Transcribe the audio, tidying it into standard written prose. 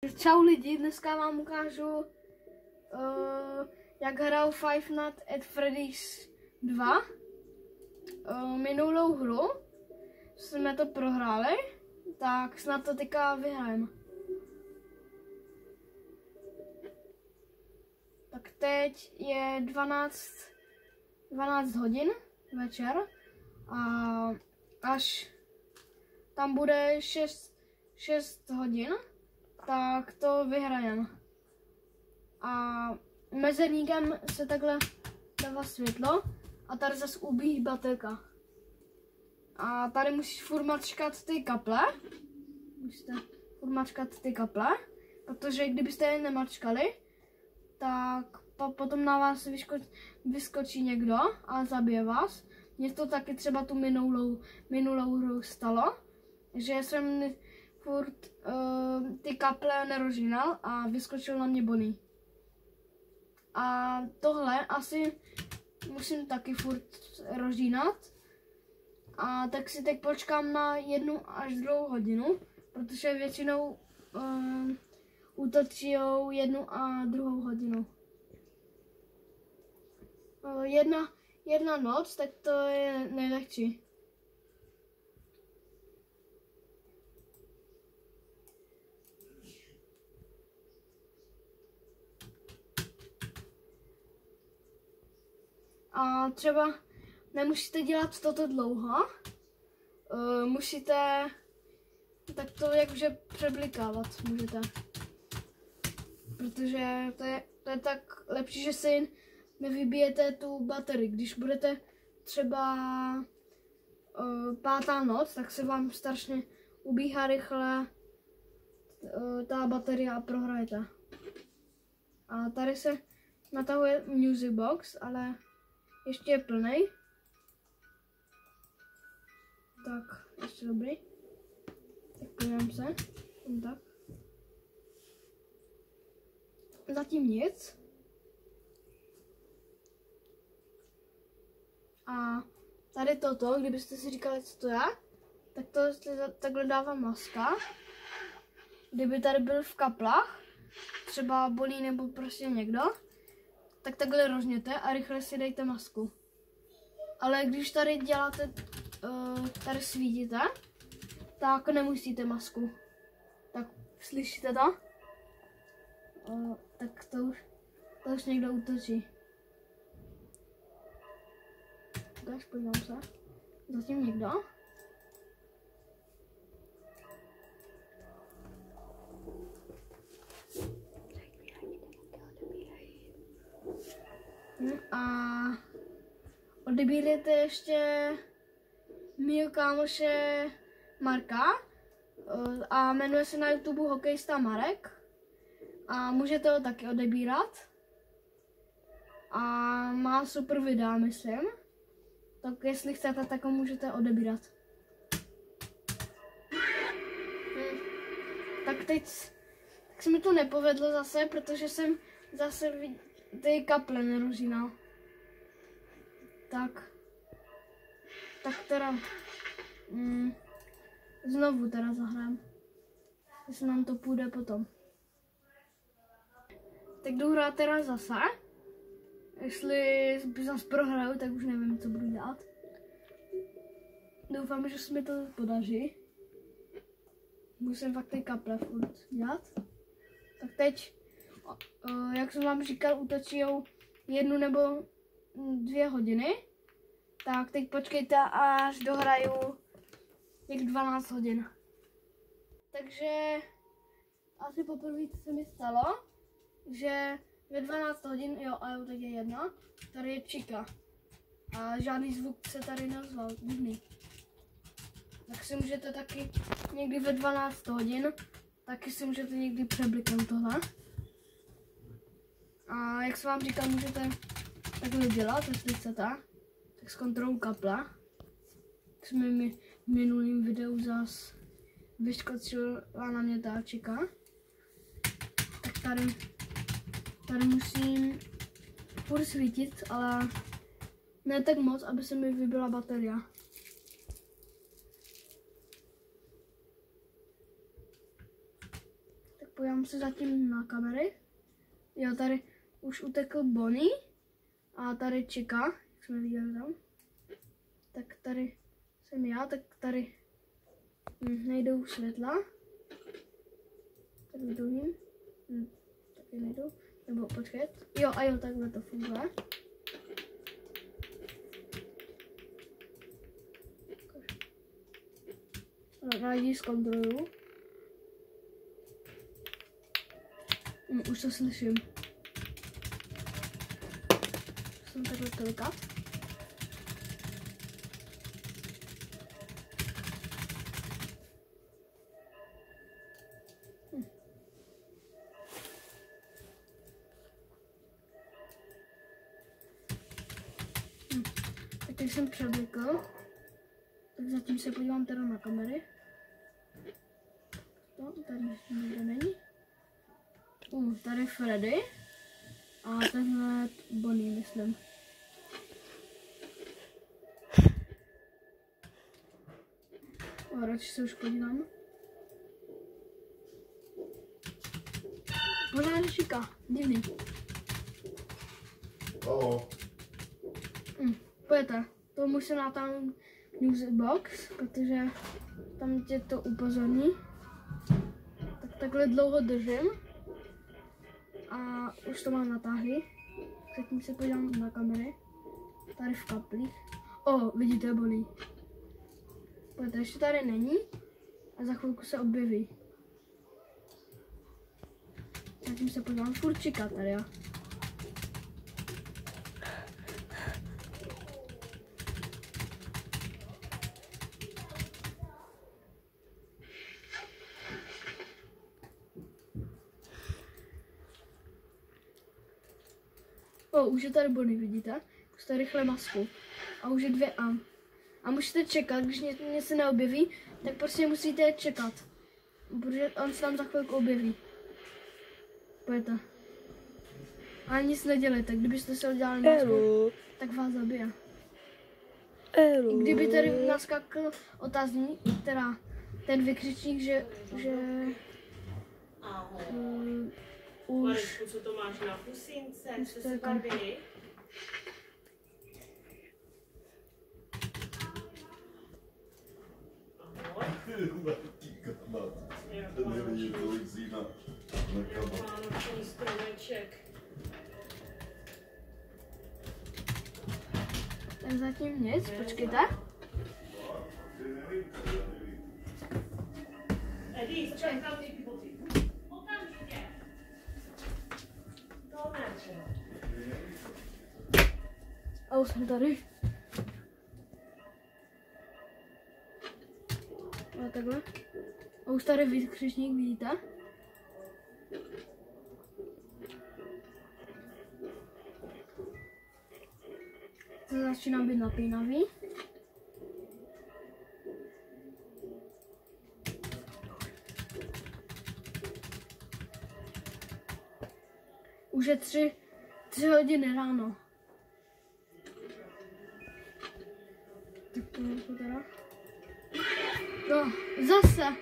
Čau lidi, dneska vám ukážu, jak hrál Five Nights at Freddy's 2. Minulou hru jsme to prohráli, tak snad to teďka vyhrajeme. Tak teď je 12 hodin večer a až tam bude 6 hodin, tak to vyhrajeme. A mezerníkem se takhle dává světlo a tady zase ubíjí baterka. A tady musíš furt mačkat ty kaple. Musíte furt mačkat ty kaple, protože kdybyste je nemačkali, tak potom na vás vyskočí někdo a zabije vás. Mně to taky třeba tu minulou hru stalo, že jsem furt ty kaple nerožínal a vyskočil na mě Bonnie. A tohle asi musím taky furt rožínat. A tak si teď počkám na 1 až 2 hodinu, protože většinou útočí 1 a 2 hodinu. Jedna noc, tak to je nejlehčí. A třeba nemusíte dělat toto dlouho, musíte tak to jakože přeblikávat můžete. Protože to je tak lepší, že si nevybijete tu baterii. Když budete třeba 5. noc, tak se vám strašně ubíhá rychle ta baterie a prohrajete. A tady se natahuje music box, ale ještě je plnej. Tak, ještě dobrý. Tak podívám se. Tak. Zatím nic. A tady toto, kdybyste si říkali, co to je, tak to takhle dává maska. Kdyby tady byl v kaplách, třeba Bonnie nebo prostě někdo, tak takhle rožněte a rychle si dejte masku. Ale když tady děláte, tady svítíte, tak nemusíte masku. Tak slyšíte to? Tak to už někdo útočí. Tak podívám se. Zatím někdo. A odebírejte ještě mýho kámoše Marka a jmenuje se na YouTube Hokejista Marek a můžete ho taky odebírat a má super videa, myslím, tak jestli chcete, tak ho můžete odebírat. Tak teď tak se mi to nepovedlo zase, protože jsem zase ty kaple nerožínal. Tak teda znovu teda zahrám, jestli nám to půjde potom. Tak jdu hrát teda zase. Jestli by zase prohraju, tak už nevím, co budu dělat. Doufám, že se mi to podaří. Musím fakt ty kaple furt dělat. Tak teď, jak jsem vám říkal, útočí 1 nebo 2 hodiny. Tak teď počkejte, až dohraju těch 12 hodin. Takže asi poprvé se mi stalo, že ve 12 hodin, jo, a teď je 1, tady je čika. A žádný zvuk se tady neozval, divný. Tak si můžete taky někdy ve 12 hodin, taky si můžete někdy přebliknout tohle. A jak jsem vám říkal, můžete takhle dělat, jestli chcete, tak s kontrolou kaple. Tak jsme mi v minulém videu zase vyskočila na mě ta čika. Tak tady musím furt svítit, ale ne tak moc, aby se mi vybila baterie. Tak podívám se zatím na kamery. Jo, tady už utekl Bonnie. A tady Chica, jak jsme viděli tam. Tak tady jsem já, tak tady nejdou světla. Tady druhým. Taky nejdou. Nebo počkat. Jo, a jo, takhle to funguje. Rádi zkontroluju. Už to slyším. Jsem takhle klikat. Tak teď jsem převlíkl. Tak zatím se podívám teda na kamery. No, tady nikde není. Tady Freddy. A tenhle Bonnie, myslím. A radši se už podívám. Pořád Chica, divný. Pojďte, to musím natáhnout music box, protože tam tě to upozorní. Tak takhle dlouho držím. A už to mám natáhli. Zatím se podívám na kamery. Tady v kaplích. Vidíte, bolí. Pojďte, ještě tady není. A za chvilku se objeví. Zatím se podívám furt Chica tady, jo. Už je tady Bonnie, vidíte? Už tady rychle masku. A už je 2A. A můžete čekat, když něco se neobjeví, tak prostě musíte čekat. Protože on se tam za chvilku objeví. Pojďte. A nic nedělejte, kdybyste se udělali masku, tak vás zabije. Kdyby tady naskakl otazník, teda ten vykřičník, že už... Co to máš na pusince? Co se barvily? Vánoční stromeček. Tak zatím nic, počkejte. Eddie, čekám ty pivoty. Okamžitě. To ne. A už jsme tady. A takhle. A už tady vykřičník, vidíte? To začíná být napínavý. Už je 3 hodiny ráno. Tak to je to teda. No, zase.